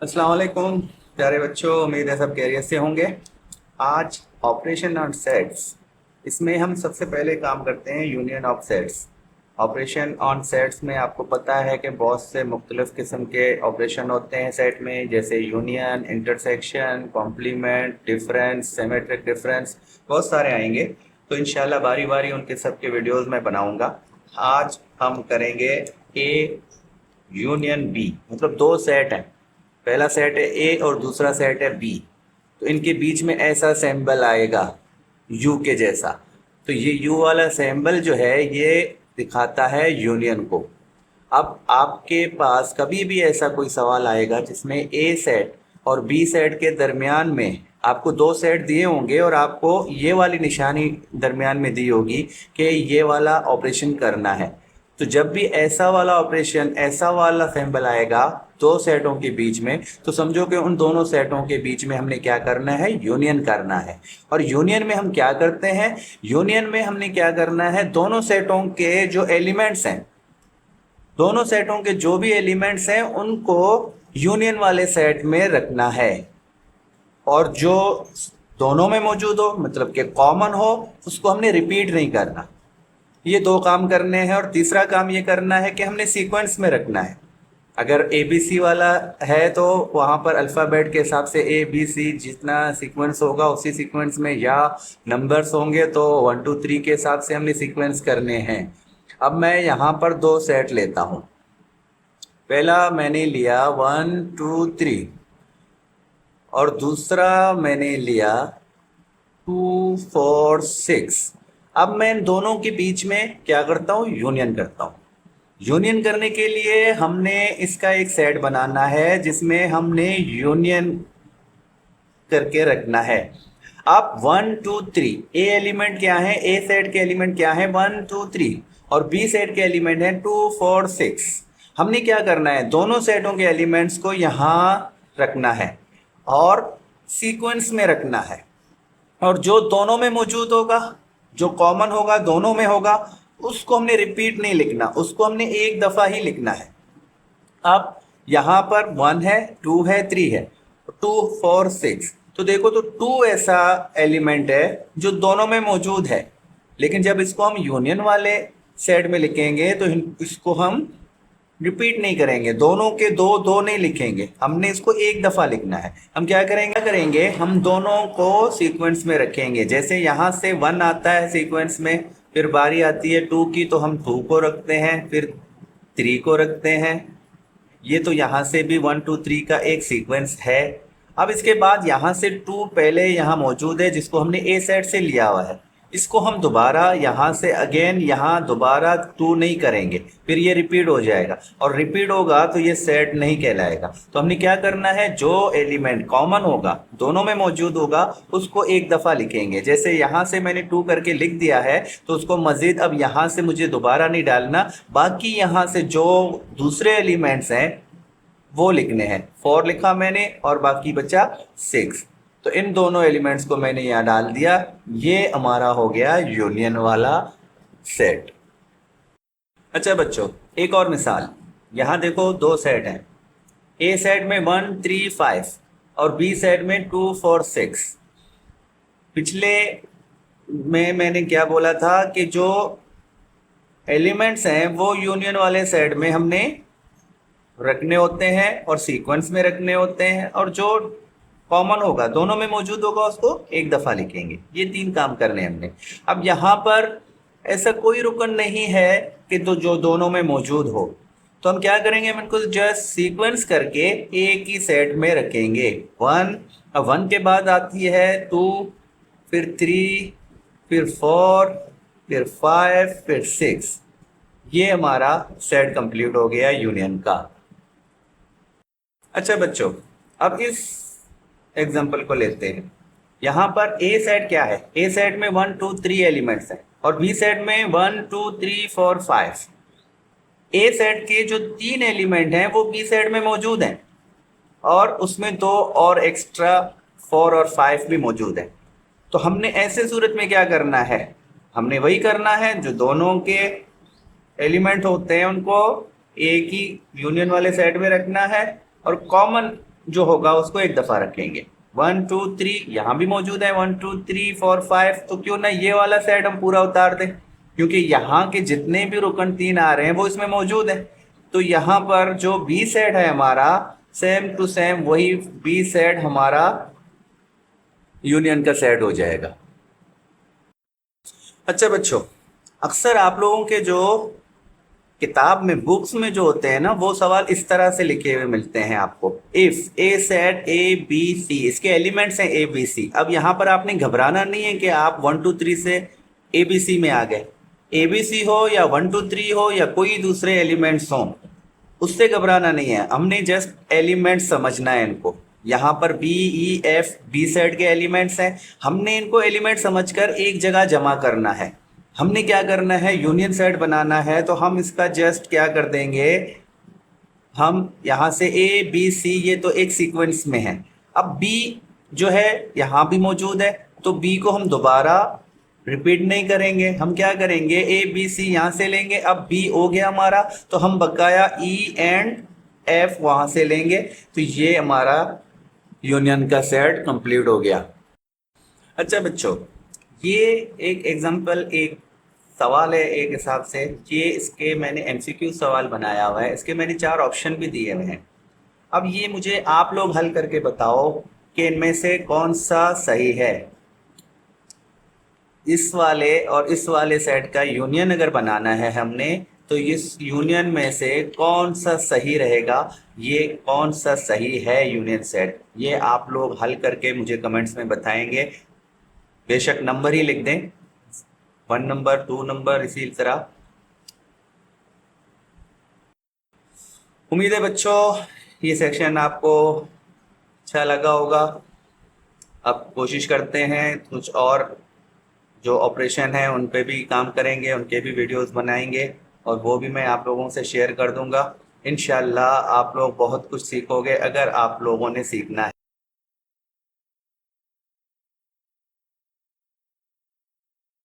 अस्सलाम वालेकुम प्यारे बच्चों, उम्मीद है सब खैरियत से होंगे। आज ऑपरेशन ऑन सेट्स, इसमें हम सबसे पहले काम करते हैं union of sets. Operation on sets में आपको पता है कि बहुत से मुख्तलिफ किस्म के ऑपरेशन होते हैं सेट में, जैसे union, intersection, complement, difference, symmetric difference, बहुत सारे आएंगे। तो इंशाल्लाह बारी बारी उनके सब के वीडियोज़ मैं बनाऊँगा। आज हम करेंगे ए यूनियन बी, मतलब दो सेट हैं। पहला सेट है ए और दूसरा सेट है बी। तो इनके बीच में ऐसा सिंबल आएगा यू के जैसा। तो ये यू वाला सिंबल जो है ये दिखाता है यूनियन को। अब आपके पास कभी भी ऐसा कोई सवाल आएगा जिसमें ए सेट और बी सेट के दरमियान में आपको दो सेट दिए होंगे और आपको ये वाली निशानी दरमियान में दी होगी कि ये वाला ऑपरेशन करना है। तो जब भी ऐसा वाला ऑपरेशन, ऐसा वाला सिंबल आएगा दो सेटों के बीच में, तो समझो कि उन दोनों सेटों के बीच में हमने क्या करना है, यूनियन करना है। और यूनियन में हम क्या करते हैं, यूनियन में हमने क्या करना है, दोनों सेटों के जो एलिमेंट्स हैं, दोनों सेटों के जो भी एलिमेंट्स हैं उनको यूनियन वाले सेट में रखना है। और जो दोनों में मौजूद हो, मतलब कि कॉमन हो, उसको हमने रिपीट नहीं करना। ये दो काम करने हैं। और तीसरा काम ये करना है कि हमने सीक्वेंस में रखना है। अगर ए बी सी वाला है तो वहाँ पर अल्फ़ाबेट के हिसाब से ए बी सी जितना सीक्वेंस होगा उसी सीक्वेंस में, या नंबर्स होंगे तो 1 2 3 के हिसाब से हमने सीक्वेंस करने हैं। अब मैं यहाँ पर दो सेट लेता हूँ। पहला मैंने लिया 1 2 3 और दूसरा मैंने लिया 2 4 6। अब मैं इन दोनों के बीच में क्या करता हूँ, यूनियन करता हूँ। यूनियन करने के लिए हमने इसका एक सेट बनाना है जिसमें हमने यूनियन करके रखना है। अब 1 2 3 ए एलिमेंट क्या है, ए सेट के एलिमेंट क्या है, 1 2 3, और बी सेट के एलिमेंट है 2 4 6। हमने क्या करना है, दोनों सेटों के एलिमेंट्स को यहाँ रखना है और सीक्वेंस में रखना है। और जो दोनों में मौजूद होगा, जो कॉमन होगा, दोनों में होगा, उसको हमने रिपीट नहीं लिखना, उसको हमने एक दफ़ा ही लिखना है। अब यहाँ पर 1 है, 2 है, 3 है, 2 4 6। तो देखो, तो 2 ऐसा एलिमेंट है जो दोनों में मौजूद है। लेकिन जब इसको हम यूनियन वाले सेट में लिखेंगे तो इसको हम रिपीट नहीं करेंगे, दोनों के दो दो नहीं लिखेंगे, हमने इसको एक दफ़ा लिखना है। हम क्या करेंगे, हम दोनों को सीक्वेंस में रखेंगे। जैसे यहाँ से 1 आता है सीक्वेंस में, फिर बारी आती है 2 की, तो हम 2 को रखते हैं, फिर 3 को रखते हैं। ये तो यहाँ से भी 1 2 3 का एक सीक्वेंस है। अब इसके बाद यहाँ से 2 पहले यहाँ मौजूद है जिसको हमने ए सेट से लिया हुआ है, इसको हम दोबारा यहाँ से अगेन यहाँ दोबारा 2 नहीं करेंगे, फिर ये रिपीट हो जाएगा, और रिपीट होगा तो ये सेट नहीं कहलाएगा। तो हमने क्या करना है, जो एलिमेंट कॉमन होगा, दोनों में मौजूद होगा, उसको एक दफ़ा लिखेंगे। जैसे यहाँ से मैंने 2 करके लिख दिया है, तो उसको मज़ीद अब यहाँ से मुझे दोबारा नहीं डालना, बाकी यहाँ से जो दूसरे एलिमेंट्स हैं वो लिखने हैं। 4 लिखा मैंने और बाकी बचा 6। तो इन दोनों एलिमेंट्स को मैंने यहाँ डाल दिया। ये हमारा हो गया यूनियन वाला सेट। अच्छा बच्चों, एक और मिसाल। यहाँ देखो, दो सेट हैं। ए सेट में 1 3 5 और बी सेट में 2 4 6। पिछले में मैंने क्या बोला था कि जो एलिमेंट्स हैं वो यूनियन वाले सेट में हमने रखने होते हैं और सीक्वेंस में रखने होते हैं, और जो कॉमन होगा, दोनों में मौजूद होगा, उसको एक दफ़ा लिखेंगे। ये 3 काम करने हमने। अब यहाँ पर ऐसा कोई रुकन नहीं है कि तो जो दोनों में मौजूद हो, तो हम क्या करेंगे, हम इनको जस्ट सीक्वेंस करके एक ही सेट में रखेंगे। 1, अब 1 के बाद आती है 2, फिर 3, फिर 4, फिर 5, फिर 6। ये हमारा सेट कंप्लीट हो गया यूनियन का। अच्छा बच्चों, अब इस एग्जाम्पल को लेते हैं। यहाँ पर ए सेट क्या है, ए सेट में 1 2 3 एलिमेंट्स हैं और बी सेट में 1 2 3 4 5। ए सेट के जो 3 एलिमेंट हैं वो बी सेट में मौजूद हैं, और उसमें 2 और एक्स्ट्रा 4 और 5 भी मौजूद हैं। तो हमने ऐसे सूरत में क्या करना है, हमने वही करना है जो दोनों के एलिमेंट होते हैं उनको एक ही यूनियन वाले सेट में रखना है, और कॉमन जो होगा उसको एक दफा रखेंगे। 1 2 3 यहाँ भी मौजूद है, 1 2 3 4 5, तो क्यों ना ये वाला सेट हम पूरा उतार दें, क्योंकि यहाँ के जितने भी रुकन 3 आ रहे हैं वो इसमें मौजूद है। तो यहाँ पर जो बी सेट है हमारा, सेम टू सेम वही बी सेट हमारा यूनियन का सेट हो जाएगा। अच्छा बच्चों, अक्सर आप लोगों के जो किताब में, बुक्स में जो होते हैं ना, वो सवाल इस तरह से लिखे हुए मिलते हैं आपको। If a set A B C, इसके एलिमेंट्स हैं ए बी सी। अब यहाँ पर आपने घबराना नहीं है कि आप 1 2 3 से ए बी सी में आ गए। ए बी सी हो या 1 2 3 हो या कोई दूसरे एलिमेंट्स हो, उससे घबराना नहीं है। हमने जस्ट एलिमेंट्स समझना है इनको। यहाँ पर B E F B set के एलिमेंट्स हैं, हमने इनको एलिमेंट समझकर एक जगह जमा करना है। हमने क्या करना है, यूनियन सेट बनाना है। तो हम इसका जस्ट क्या कर देंगे, हम यहाँ से ए बी सी, ये तो एक सीक्वेंस में है। अब बी जो है यहाँ भी मौजूद है, तो बी को हम दोबारा रिपीट नहीं करेंगे। हम क्या करेंगे, ए बी सी यहाँ से लेंगे। अब बी हो गया हमारा, तो हम बकाया ई एंड एफ वहाँ से लेंगे। तो ये हमारा यूनियन का सेट कंप्लीट हो गया। अच्छा बच्चों, ये एक एग्जांपल, एक सवाल है एक हिसाब से। ये इसके मैंने एमसीक्यू सवाल बनाया हुआ है, इसके मैंने 4 ऑप्शन भी दिए हुए हैं। अब ये मुझे आप लोग हल करके बताओ कि इनमें से कौन सा सही है। इस वाले और इस वाले सेट का यूनियन अगर बनाना है हमने, तो इस यूनियन में से कौन सा सही रहेगा, ये कौन सा सही है यूनियन सेट, ये आप लोग हल करके मुझे कमेंट्स में बताएंगे। बेशक नंबर ही लिख दें, 1 नंबर 2 नंबर, इसी तरह। उम्मीद है बच्चों ये सेक्शन आपको अच्छा लगा होगा। अब कोशिश करते हैं कुछ और जो ऑपरेशन है उन पे भी काम करेंगे, उनके भी वीडियोस बनाएंगे और वो भी मैं आप लोगों से शेयर कर दूंगा। इंशाल्लाह आप लोग बहुत कुछ सीखोगे अगर आप लोगों ने सीखना